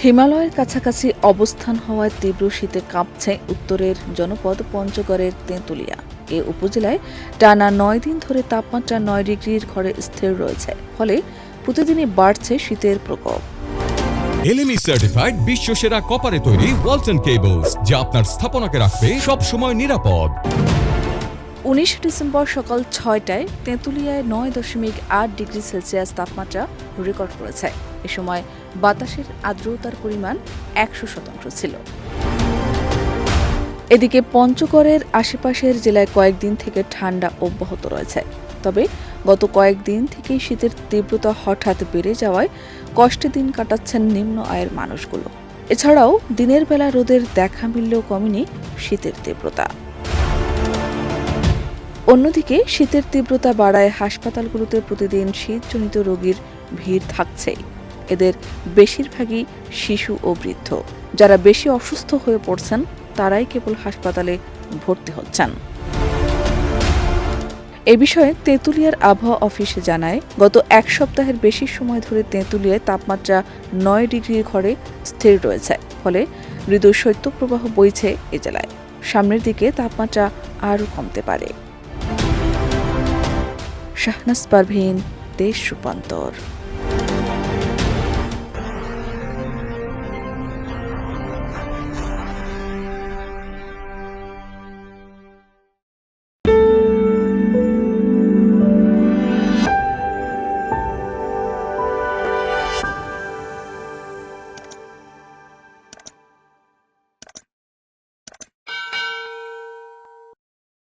হিমালয়ের কাছাকাছি অবস্থান হওয়ায় তীব্র শীতে কাঁপছে উত্তরের জনপদ পঞ্চগড়ের তেঁতুলিয়া। এ উপজেলায় টানা ৯ দিন ধরে তাপমাত্রা ৯ ডিগ্রির ঘরে স্থির রয়েছে, ফলে প্রতিদিনই বাড়ছে শীতের প্রকোপ। এলএমই সার্টিফাইড বিশ্বসেরা কপারে তৈরি ওয়ালটন কেবলস, যা আপনার স্থাপনাকে রাখবে সব সময় নিরাপদ। ১৯ ডিসেম্বর সকাল ৬টায় তেঁতুলিয়ায় ৯.৮ ডিগ্রি সেলসিয়াস তাপমাত্রা রেকর্ড করেছে। এ সময় বাতাসের আর্দ্রতার পরিমাণ ১০০% ছিল। এদিকে পঞ্চগড়ের আশেপাশের জেলায় কয়েকদিন থেকে ঠান্ডা অব্যাহত রয়েছে, তবে গত কয়েকদিন থেকেই শীতের তীব্রতা হঠাৎ বেড়ে যাওয়ায় কষ্টে দিন কাটাচ্ছেন নিম্ন আয়ের মানুষগুলো। এছাড়াও দিনের বেলা রোদের দেখা মিললেও কমেনি শীতের তীব্রতা। অন্যদিকে শীতের তীব্রতা বাড়ায় হাসপাতালগুলোতে প্রতিদিন শীতজনিত রোগীর ভিড় থাকছেই। এদের বেশিরভাগই শিশু ও বৃদ্ধ। যারা বেশি অসুস্থ হয়ে পড়ছেন তারাই কেবল হাসপাতালে ভর্তি হচ্ছেন। এ বিষয়ে তেঁতুলিয়ার আবহাওয়া অফিস জানায়, গত এক সপ্তাহের বেশি সময় ধরে তেঁতুলিয়ায় তাপমাত্রা ৯ ডিগ্রির ঘরে স্থির রয়েছে, ফলে মৃদু শৈত্যপ্রবাহ বইছে এ জেলায়। সামনের দিকে তাপমাত্রা আরও কমতে পারে। শাহনাজ পারভীন, দেশ রূপান্তর।